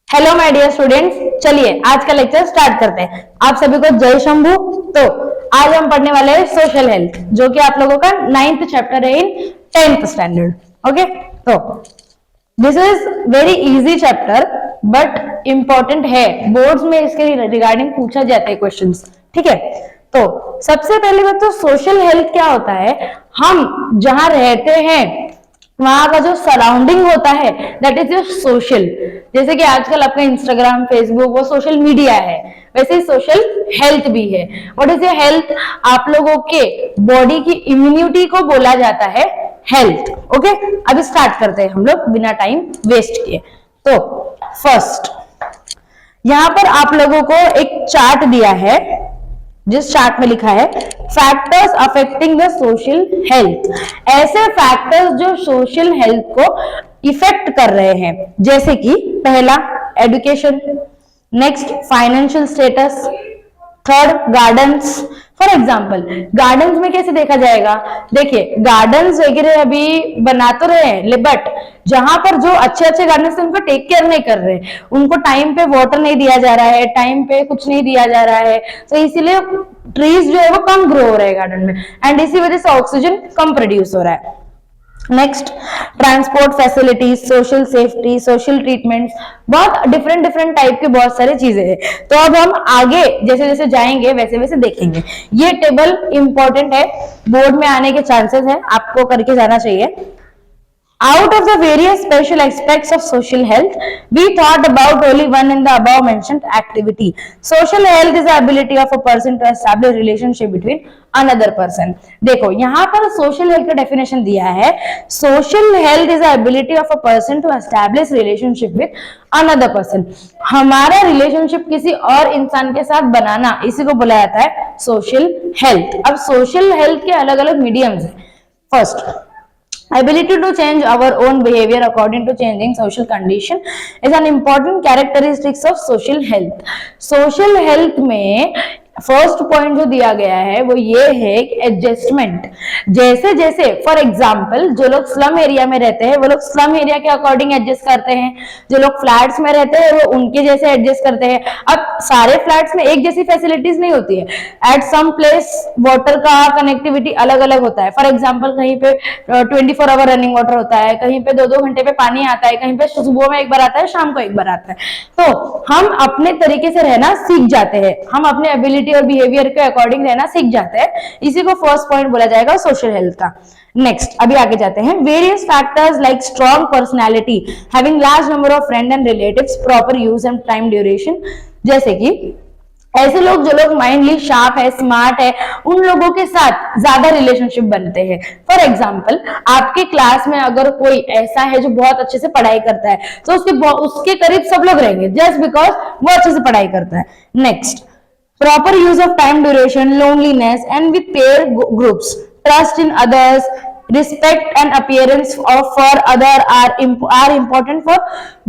Hello my dear students, चलिए आज का लेक्चर स्टार्ट करते हैं। आप सभी को जय शंभू। तो आज हम पढ़ने वाले हैं सोशल हेल्थ, जो कि आप लोगों का 9th चैप्टर है इन 10th स्टैंडर्ड। ओके, तो this is very easy chapter but important है, बोर्ड्स में इसके रिगार्डिंग पूछा जाता है क्वेश्चंस। ठीक है, तो सबसे पहली बात तो सोशल हेल्थ क्या होता है, हम जहां रहते हैं वहां का जो सराउंडिंग होता है दैट इज योर सोशल। जैसे कि आजकल आपका इंस्टाग्राम, फेसबुक वो सोशल मीडिया है, वैसे ही सोशल हेल्थ भी है। What is your health? आप लोगों के बॉडी की इम्यूनिटी को बोला जाता है हेल्थ। ओके, अभी स्टार्ट करते हैं हम लोग बिना टाइम वेस्ट किए। तो फर्स्ट यहां पर आप लोगों को एक चार्ट दिया है, जिस चार्ट में लिखा है factors affecting the social health. ऐसे फैक्टर्स जो सोशल हेल्थ को इफेक्ट कर रहे हैं, जैसे कि पहला education, next financial status, third gardens. For example gardens में कैसे देखा जाएगा, देखिए गार्डन्स वगैरह अभी बना तो रहे हैं बट जहां पर जो अच्छे अच्छे गार्डन्स उनको टेक केयर नहीं कर रहे, उनको टाइम पे वाटर नहीं दिया जा रहा है, टाइम पे कुछ नहीं दिया जा रहा है, तो इसीलिए ट्रीज जो है वो कम ग्रो हो रहे हैं गार्डन में, एंड इसी वजह से ऑक्सीजन कम प्रोड्यूस हो रहा है। Next transport facilities, social safety, social treatments, बहुत डिफरेंट टाइप की बहुत सारी चीजें हैं। तो अब हम आगे जैसे जैसे जाएंगे वैसे वैसे देखेंगे। ये टेबल इंपॉर्टेंट है, बोर्ड में आने के चांसेस है, आपको करके जाना चाहिए। Out of the various special aspects of social health, we thought about only one in the above mentioned activity. Social health is the ability of a person to establish relationship between another person. देखो यहाँ पर social health का definition दिया है, social health is the ability of a person to establish relationship with another person. हमारा relationship किसी और इंसान के साथ बनाना, इसी को बोला जाता है social health. अब social health के अलग अलग mediums हैं। First, ability to change our own behavior according to changing social condition is an important characteristics of social health. Social health में फर्स्ट पॉइंट जो दिया गया है वो ये है कि एडजस्टमेंट। जैसे जैसे फॉर एग्जांपल जो लोग स्लम एरिया में रहते हैं वो लोग स्लम एरिया के अकॉर्डिंग एडजस्ट करते हैं, जो लोग फ्लैट्स में रहते हैं वो उनके जैसे एडजस्ट करते हैं। अब सारे फ्लैट्स में एक जैसी फैसिलिटीज नहीं होती है, एट सम प्लेस वाटर का कनेक्टिविटी अलग अलग होता है। फॉर एग्जाम्पल कहीं पे 24 आवर रनिंग वाटर होता है, कहीं पे 2-2 घंटे पे पानी आता है, कहीं पे सुबह में एक बार आता है, शाम को एक बार आता है। तो हम अपने तरीके से रहना सीख जाते हैं, हम अपने एबिलिटी और बिहेवियर के अकॉर्डिंग रहना सीख जाते हैं, इसी को फर्स्ट पॉइंट बोला जाएगा सोशल हेल्थ का। नेक्स्ट अभी आगे जाते हैं। Various factors like strong personality, having large number of friend and relatives, proper use and time duration, जैसे कि ऐसे लोग जो लोग माइंडली शार्प है, स्मार्ट है, उन लोगों के साथ ज्यादा रिलेशनशिप बनते हैं। फॉर एग्जाम्पल आपके क्लास में अगर कोई ऐसा है जो बहुत अच्छे से पढ़ाई करता है तो उसके करीब सब लोग रहेंगे जस्ट बिकॉज वो अच्छे से पढ़ाई करता है। Next proper use of time duration, loneliness and with peer groups, trust in others, respect and appearance of for other are important for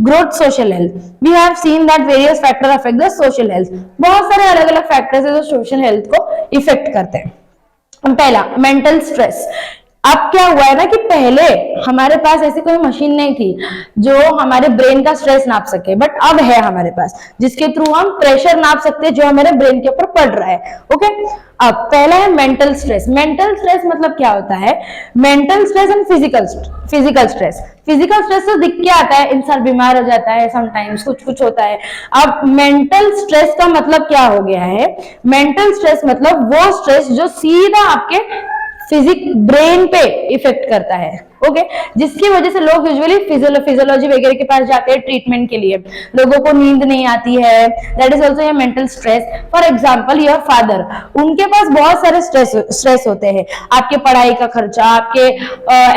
growth social health. We have seen that various factors affect the social health. बहुत सारे अलग अलग factors है जो social health को effect करते हैं। पहला मेंटल स्ट्रेस। अब क्या हुआ है ना कि पहले हमारे पास ऐसी कोई मशीन नहीं थी जो हमारे ब्रेन का स्ट्रेस नाप सके, बट अब है हमारे पास, जिसके थ्रू हम प्रेशर नाप सकते हैं जो हमारे ब्रेन के ऊपर पड़ रहा है। ओके, अब पहला है मेंटल स्ट्रेस। मेंटल स्ट्रेस मतलब क्या होता है? Mental stress and physical stress. Physical stress तो दिख के आता है, इंसान बीमार हो जाता है, समटाइम्स कुछ होता है। अब मेंटल स्ट्रेस का मतलब क्या हो गया है? मेंटल स्ट्रेस मतलब वो स्ट्रेस जो सीधा आपके ब्रेन पे इफेक्ट करता है। ओके, जिसकी वजह से लोग यूजुअली फिजियोलॉजी वगैरह के पास जाते हैं ट्रीटमेंट के लिए। लोगों को नींद नहीं आती है, that is also mental stress. For example your father, उनके पास बहुत सारे स्ट्रेस होते हैं, आपके पढ़ाई का खर्चा, आपके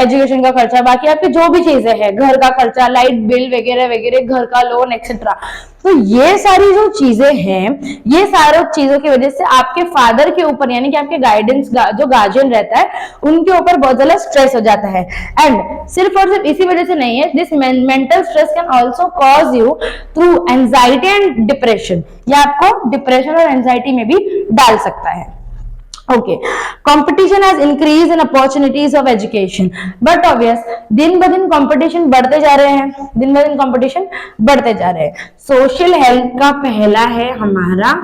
एजुकेशन का खर्चा, बाकी आपकी जो भी चीजें हैं, घर का खर्चा, लाइट बिल वगैरह वगैरह, घर का लोन एक्सेट्रा। तो ये सारी जो चीजें हैं, ये सारी चीजों की वजह से आपके फादर के ऊपर यानी कि आपके गाइडेंस जो गार्जियन रहता है उनके ऊपर बहुत ज्यादा स्ट्रेस हो जाता है। एंड सिर्फ और सिर्फ इसी वजह से नहीं है, this mental stress can also cause you through anxiety and depression, या आपको डिप्रेशन और एंजाइटी में भी डाल सकता है। Okay, competition has increase in opportunities of education, but obvious दिन ब दिन कंपटीशन बढ़ते जा रहे हैं, दिन ब दिन कंपटीशन बढ़ते जा रहे हैं। सोशल हेल्थ का पहला है हमारा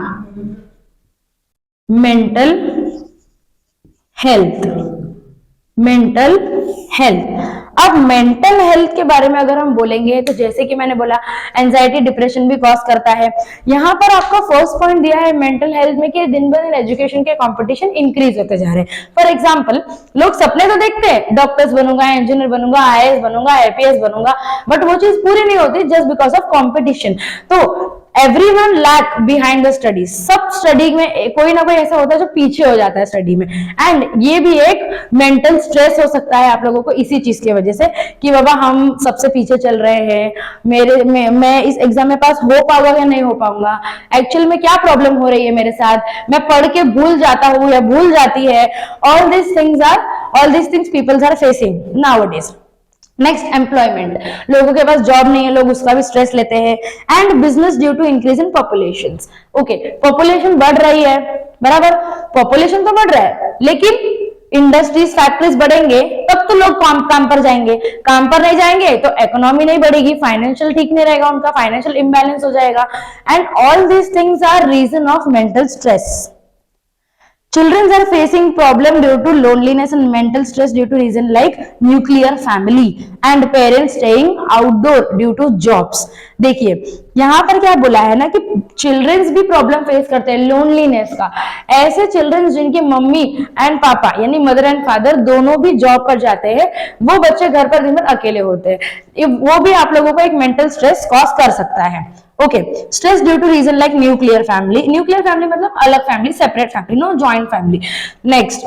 मेंटल हेल्थ, मेंटल हेल्थ। अब मेंटल हेल्थ के बारे में अगर हम बोलेंगे तो जैसे कि मैंने बोला एंजाइटी डिप्रेशन भी कॉज करता है। यहाँ पर आपका फर्स्ट पॉइंट दिया है मेंटल हेल्थ में कि दिन ब दिन एजुकेशन के कंपटीशन इंक्रीज होते जा रहे हैं। फॉर एग्जांपल, लोग सपने तो देखते हैं डॉक्टर्स बनूंगा, इंजीनियर बनूंगा, आईएएस बनूंगा, आईपीएस बनूंगा, बट वो चीज पूरी नहीं होती जस्ट बिकॉज ऑफ कॉम्पिटिशन। तो everyone lack behind the studies, सब स्टडी में कोई ना कोई ऐसा होता है जो पीछे हो जाता है स्टडी में, एंड ये भी एक मेंटल स्ट्रेस हो सकता है आप लोगों को इसी चीज की वजह से कि बाबा हम सबसे पीछे चल रहे हैं, मैं इस एग्जाम में पास हो पाऊंगा या नहीं हो पाऊंगा, एक्चुअल में क्या प्रॉब्लम हो रही है मेरे साथ, मैं पढ़ के भूल जाता हूँ या भूल जाती है। All this things peoples are facing nowadays. Next, employment, लोगों के पास जॉब नहीं है, लोग उसका भी स्ट्रेस लेते हैं। And business due to increase in population. Okay, population बढ़ रही है, बराबर, पॉपुलेशन तो बढ़ रहा है, लेकिन इंडस्ट्रीज फैक्ट्रीज बढ़ेंगे तब तो लोग काम पर जाएंगे, काम पर नहीं जाएंगे तो इकोनॉमी नहीं बढ़ेगी, फाइनेंशियल ठीक नहीं रहेगा, उनका फाइनेंशियल इम्बैलेंस हो जाएगा। And all these things are reason of mental stress. Children are facing problem due to loneliness and mental stress due to reason like nuclear family and parents staying outdoor due to jobs। देखिए यहाँ पर क्या बोला है ना कि children's भी problem face करते हैं लोनलीनेस का। ऐसे चिल्ड्रंस जिनकी मम्मी एंड पापा यानी मदर एंड फादर दोनों भी जॉब पर जाते हैं, वो बच्चे घर पर दिन भर अकेले होते हैं, वो भी आप लोगों को एक मेंटल स्ट्रेस कॉज कर सकता है। Okay, stress due to reason like nuclear family, nuclear family मतलब अलग फैमिली, separate family, no joint family. Next,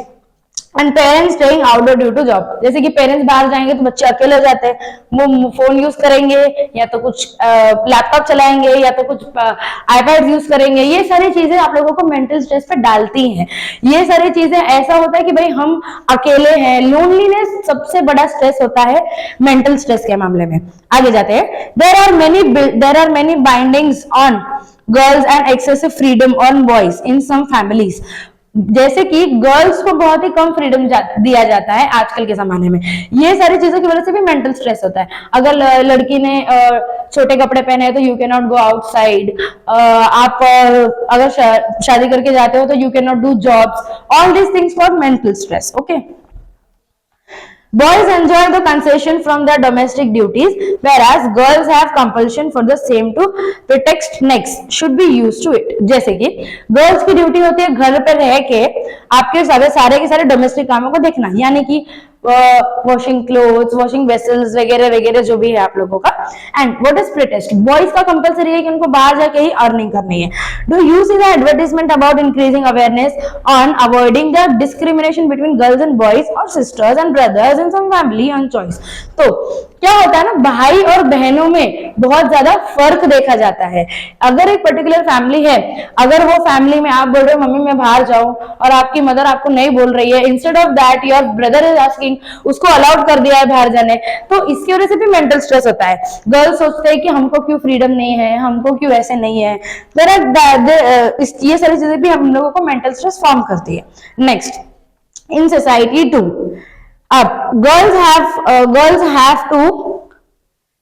and parents staying outdoor due to job, जैसे कि पेरेंट्स बाहर जाएंगे तो बच्चे अकेले हो जाते हैं, वो फोन यूज करेंगे या तो कुछ लैपटॉप चलाएंगे या तो कुछ आईपैड यूज करेंगे। ये सारी चीजें आप लोगों को मेंटल स्ट्रेस पे डालती हैं। ये सारी चीजें ऐसा होता है कि भाई हम अकेले हैं, लोनलीनेस सबसे बड़ा स्ट्रेस होता है मेंटल स्ट्रेस के मामले में। आगे जाते हैं, there are many bindings on girls and excessive freedom on boys in some families. जैसे कि गर्ल्स को बहुत ही कम फ्रीडम दिया जाता है आजकल के जमाने में, ये सारी चीजों की वजह से भी मेंटल स्ट्रेस होता है। अगर लड़की ने छोटे कपड़े पहने हैं तो you can not go outside, आप अगर शादी करके जाते हो तो you can not do jobs, all this things for mental stress. Okay, boys enjoy the concession from their domestic duties whereas girls have compulsion for the same to pretext next should be used to it। जैसे कि girls की duty होती है घर पे रह के आपके सारे के सारे डोमेस्टिक कामों को देखना, यानी कि वॉशिंग क्लोथ्स, वॉशिंग वेसल्स वगैरह वगैरह जो भी है आप लोगों का। And what is pretest, boys का कंपलसरी है कि उनको बाहर जाके ही अर्निंग करनी है। Do you see the advertisement about increasing awareness on avoiding the discrimination between girls and boys और sisters and brothers in some family on choice. तो क्या होता है ना, भाई और बहनों में बहुत ज्यादा फर्क देखा जाता है। अगर एक पर्टिकुलर फैमिली है, अगर वो फैमिली में आप बोल रहे हो मम्मी मैं बाहर जाऊं और आपकी मदर आपको नहीं बोल रही है, instead of that your brother is asking, उसको अलाउड कर दिया है बाहर जाने, तो इसकी वजह से भी मेंटल स्ट्रेस होता है। गर्ल्स सोचते हैं कि हमको क्यों फ्रीडम नहीं है, हमको क्यों ऐसे नहीं है। ये सारी चीजें भी हम लोगों को मेंटल स्ट्रेस फॉर्म करती है। नेक्स्ट, इन सोसाइटी टू, अब girls have to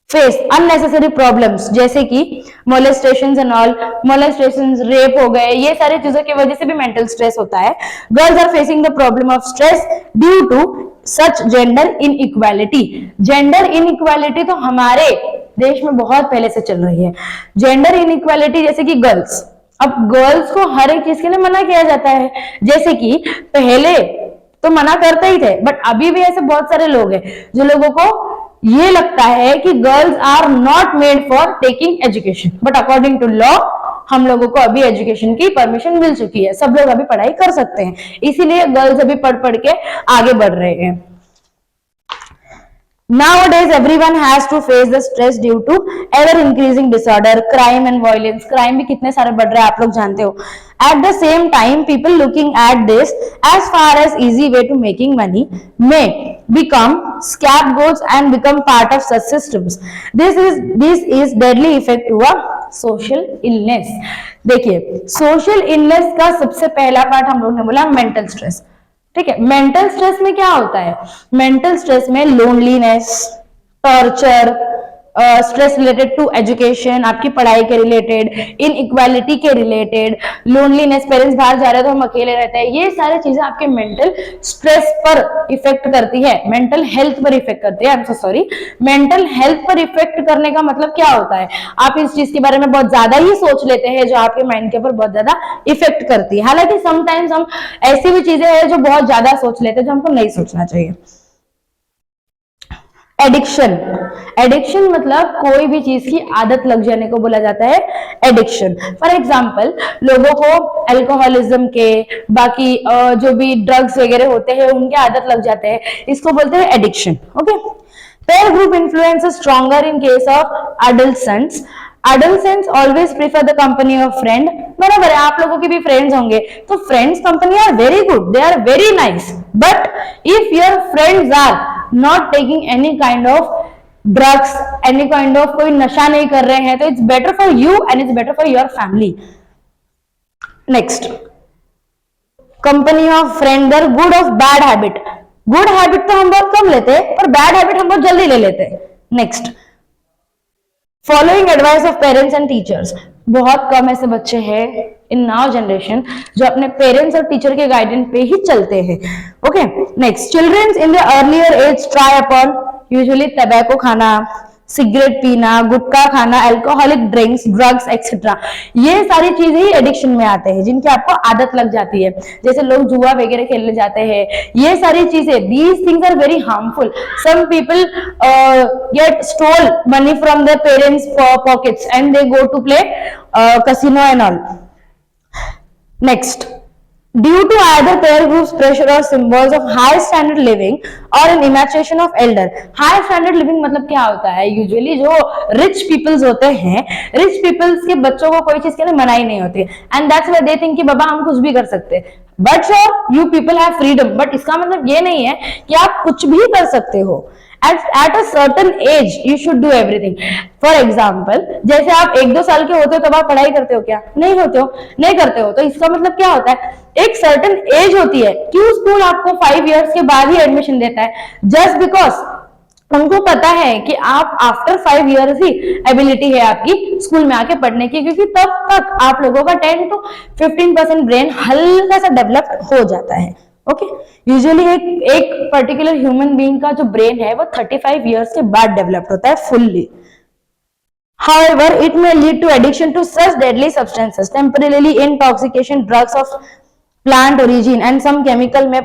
face unnecessary problems जैसे कि molestations and all, molestations, rape हो गए, ये सारी चीजों की वजह से भी मेंटल स्ट्रेस होता है। Girls are facing the problem of stress due to such gender inequality. Gender inequality तो हमारे देश में बहुत पहले से चल रही है। जेंडर इनइक्वालिटी जैसे कि गर्ल्स, अब गर्ल्स को हर एक चीज के लिए मना किया जाता है, जैसे कि पहले तो मना करते ही थे, बट अभी भी ऐसे बहुत सारे लोग हैं जो लोगों को ये लगता है कि girls are not made for taking education, but according to law हम लोगों को अभी एजुकेशन की परमिशन मिल चुकी है, सब लोग अभी पढ़ाई कर सकते हैं, इसीलिए गर्ल्स अभी पढ़ के आगे बढ़ रहे हैं। Nowadays, everyone has to face the stress due to ever increasing disorder, crime and violence. Crime भी कितने सारे बढ़ रहे हैं आप लोग जानते हो। At the same time, people looking at this as far as easy way to making money may become scapegoats and become part of such systems. This is deadly effect to a social illness. देखिए social illness का सबसे पहला part हम लोग ने बोला mental stress. ठीक है, मेंटल स्ट्रेस में क्या होता है? मेंटल स्ट्रेस में loneliness, torture, stress related to education, आपकी पढ़ाई के रिलेटेड, इनइक्वालिटी के रिलेटेड, लोनलीनेस, पेरेंट्स बाहर जा रहे हैं तो हम अकेले रहते हैं, ये सारी चीजें आपके मेंटल स्ट्रेस पर इफेक्ट करती है, मेंटल हेल्थ पर इफेक्ट करती है। I am so sorry, mental health पर इफेक्ट करने का मतलब क्या होता है? आप इस चीज के बारे में बहुत ज्यादा ही सोच लेते हैं जो आपके माइंड के ऊपर बहुत ज्यादा इफेक्ट करती है। हालांकि समटाइम्स हम ऐसी भी चीजें हैं जो बहुत ज्यादा सोच लेते हैं जो हमको नहीं सोचना चाहिए। एडिक्शन, एडिक्शन मतलब कोई भी चीज की आदत लग जाने को बोला जाता है एडिक्शन। फॉर एग्जाम्पल लोगों को अल्कोहलिज्म के, बाकी जो भी ड्रग्स वगैरह होते हैं उनके आदत लग जाते हैं, इसको बोलते हैं addiction. Okay, pair group influence is stronger in case of adolescents. Adolescents always prefer the company of friend. बराबर है, आप लोगों के भी फ्रेंड्स होंगे, तो friends company are very good, they are very nice, but if your friends are not taking any kind of drugs, any kind of कोई नशा नहीं कर रहे हैं, तो it's better for you and it's better for your family. Next, company of friend are good of bad habit. Good habit तो हम बहुत कम लेते हैं, पर बैड हैबिट हम बहुत जल्दी ले लेते हैं। Next, following advice of parents and teachers. बहुत कम ऐसे बच्चे हैं इन नाउ जनरेशन जो अपने पेरेंट्स और टीचर के गाइडेंस पे ही चलते हैं। Okay, next, childrens in the earlier age try upon usually tobacco खाना, सिगरेट पीना, गुटखा खाना, अल्कोहलिक ड्रिंक्स, ड्रग्स एक्सेट्रा। ये सारी चीजें ही एडिक्शन में आते हैं जिनकी आपको आदत लग जाती है। जैसे लोग जुआ वगैरह खेलने जाते हैं, ये सारी चीजें, these things are very harmful. Some people get stole money from their parents' pockets and they go to play casino and all. Next, due to either pair groups pressure or symbols of high standard living or an imagination of elder. high standard living मतलब क्या होता है? Usually जो rich peoples होते हैं, rich peoples के बच्चों को कोई चीज के लिए मनाही नहीं होती, and that's why they think कि बाबा हम कुछ भी कर सकते हैं। But sure you people have freedom, but इसका मतलब ये नहीं है कि आप कुछ भी कर सकते हो। At a certain age you should do everything. For example, जैसे आप 1-2 साल के होते हो तब आप पढ़ाई करते हो क्या? नहीं होते हो, नहीं करते हो। तो इसका मतलब क्या होता है? एक सर्टेन एज होती है, क्यों स्कूल आपको 5 इयर्स के बाद ही एडमिशन देता है? जस्ट बिकॉज उनको पता है कि आप आफ्टर 5 इयर्स ही एबिलिटी है आपकी स्कूल में आके पढ़ने की, क्योंकि तब तक आप लोगों का 10 to 15% ब्रेन हल्का सा डेवलप हो जाता है। ओके, यूजुअली एक पर्टिकुलर ह्यूमन बीइंग का जो ब्रेन है वो 35 इयर्स के बाद डेवलप होता है fully. However, it may lead to addiction to such deadly substances, temporarily intoxication, drugs of plant origin and some chemical may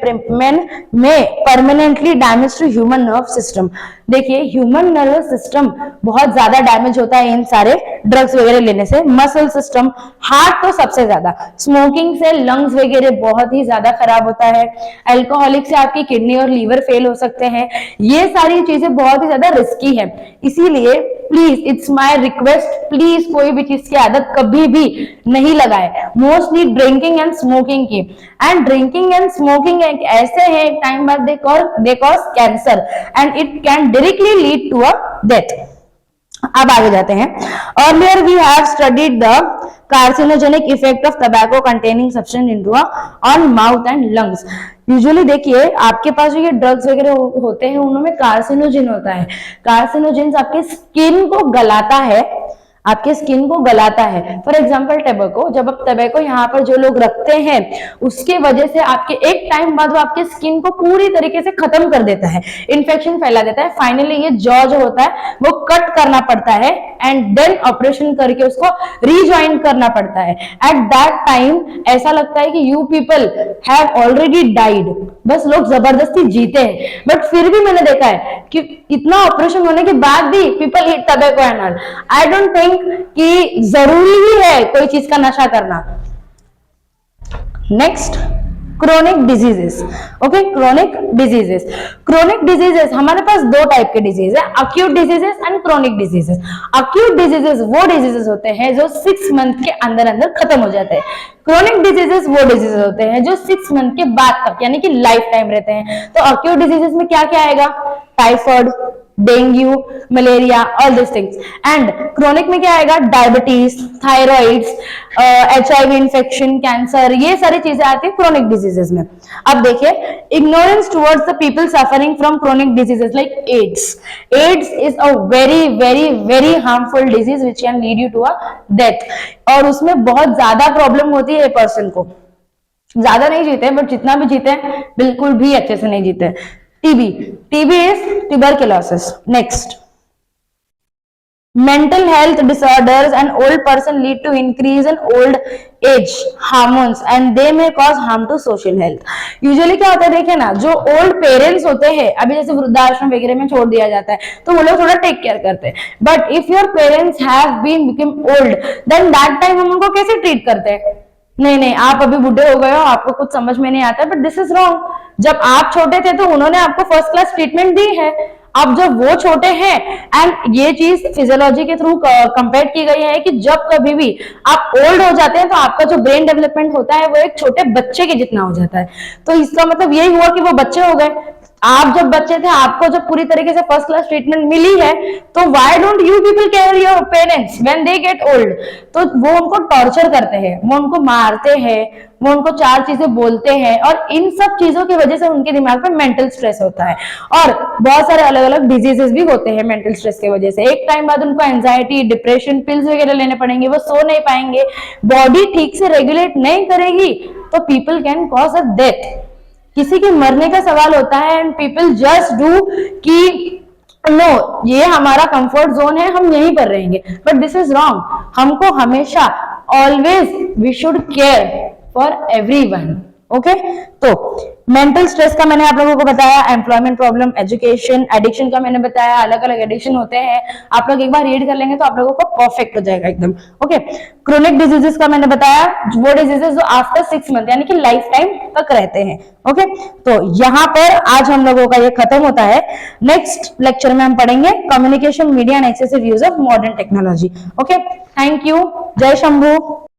permanently damage to human nerve system. देखिए human nervous system बहुत ज्यादा damage होता है इन सारे drugs वगैरह लेने से। Muscle system, heart तो सबसे ज्यादा, स्मोकिंग से लंग्स वगैरह बहुत ही ज्यादा खराब होता है, अल्कोहलिक से आपकी किडनी और लीवर फेल हो सकते हैं। ये सारी चीजें बहुत ही ज्यादा रिस्की है, इसीलिए please it's my request, please कोई भी चीज की आदत कभी भी नहीं लगाए, मोस्टली ड्रिंकिंग एंड स्मोकिंग की। एंड ड्रिंकिंग एंड स्मोकिंग एक ऐसे है, एक टाइम बाद they cause cancer and it can directly lead to a death. अब आगे जाते हैं। Earlier we have studied the carcinogenic effect of tobacco containing substance into on mouth and lungs. Usually देखिए आपके पास जो ये ड्रग्स वगैरह होते हैं उनमें कार्सिनोजिन होता है। कार्सिनोजिन आपके स्किन को गलाता है, आपके स्किन को गलाता है। फॉर एग्जाम्पल टबैको, जब आप टबैको यहाँ पर जो लोग रखते हैं उसके वजह से आपके एक टाइम बाद वो आपके स्किन को पूरी तरीके से खत्म कर देता है, इन्फेक्शन फैला देता है। फाइनली ये जॉ जो होता है वो कट करना पड़ता है एंड देन ऑपरेशन करके उसको रीजॉइन करना पड़ता है। एट दैट टाइम ऐसा लगता है कि you people have already died, बस लोग जबरदस्ती जीते हैं। बट फिर भी मैंने देखा है कि इतना ऑपरेशन होने के बाद भी people eat tobacco and all. I don't think कि जरूरी ही है कोई चीज का नशा करना। Next, chronic diseases. Okay, chronic diseases. Chronic diseases हमारे पास 2 टाइप के डिजीज है, acute diseases and chronic diseases. Acute diseases वो डिजीजेस होते हैं जो 6 मंथ के अंदर अंदर खत्म हो जाते हैं। क्रोनिक डिजीजेस वो डिजीजेस होते हैं जो 6 मंथ के बाद तक यानी कि लाइफ टाइम रहते हैं। तो अक्यूट डिजीजेस में क्या क्या आएगा? Typhoid, dengue, malaria, all this things. And chronic में क्या आएगा, diabetes, thyroids, HIV infection, cancer, ये सारी चीजें आती है क्रोनिक डिजीजेस में। अब देखिए, ignorance towards the people suffering from chronic diseases like AIDS. AIDS is a very very very harmful disease which can lead you to a death, और उसमें बहुत ज्यादा प्रॉब्लम होती है पर्सन को। ज्यादा नहीं जीते, बट जितना भी जीते बिल्कुल भी अच्छे से नहीं जीते। TB, TB is tuberculosis. Next, mental health disorders and old person lead to increase in old age hormones and they may cause harm to social health। Usually क्या होता है, देखिए ना, जो ओल्ड पेरेंट्स होते हैं, अभी जैसे वृद्धाश्रम वगैरह में छोड़ दिया जाता है तो वो लोग थोड़ा टेक केयर करते हैं, but if your parents have been become old then that time हम उनको कैसे ट्रीट करते हैं, नहीं नहीं आप अभी बूढ़े हो गए हो, आपको कुछ समझ में नहीं आता, बट दिस इज रॉन्ग। जब आप छोटे थे तो उन्होंने आपको फर्स्ट क्लास ट्रीटमेंट दी है, अब जब वो छोटे हैं, एंड ये चीज फिजियोलॉजी के थ्रू कंपेयर की गई है कि जब कभी भी आप ओल्ड हो जाते हैं तो आपका जो ब्रेन डेवलपमेंट होता है वो एक छोटे बच्चे के जितना हो जाता है। तो इसका मतलब यही हुआ कि वो बच्चे हो गए। आप जब बच्चे थे, आपको जब पूरी तरीके से फर्स्ट क्लास ट्रीटमेंट मिली है, तो why don't you people care your parents when they get old. तो वो उनको टॉर्चर करते हैं, वो उनको मारते हैं, वो उनको 4 चीजें बोलते हैं, और इन सब चीजों की वजह से उनके दिमाग पे मेंटल स्ट्रेस होता है, और बहुत सारे अलग अलग डिजीजेस भी होते हैं मेंटल स्ट्रेस की वजह से। एक टाइम बाद उनको एंजाइटी, डिप्रेशन, पिल्स वगैरह लेने पड़ेंगे, वो सो नहीं पाएंगे, बॉडी ठीक से रेगुलेट नहीं करेगी, तो people can cause a death. किसी के मरने का सवाल होता है, एंड पीपल जस्ट डू कि नो ये हमारा कंफर्ट जोन है, हम यहीं पर रहेंगे, बट दिस इज रॉन्ग। हमको हमेशा always we should care for everyone. Okay, तो मेंटल स्ट्रेस का मैंने आप लोगों को बताया, एम्प्लॉयमेंट प्रॉब्लम, एजुकेशन, एडिक्शन का मैंने बताया, अलग अलग एडिक्शन होते हैं। आप लोग एक बार रीड कर लेंगे तो आप लोगों को परफेक्ट हो जाएगा एकदम। ओके, क्रोनिक डिजीजेस का मैंने बताया, वो डिजीजेस जो आफ्टर 6 मंथ यानी कि लाइफ टाइम तक रहते हैं। ओके, तो यहाँ पर आज हम लोगों का ये खत्म होता है। नेक्स्ट लेक्चर में हम पढ़ेंगे communication, media and excessive use of modern technology. Okay, thank you, जय शंभू।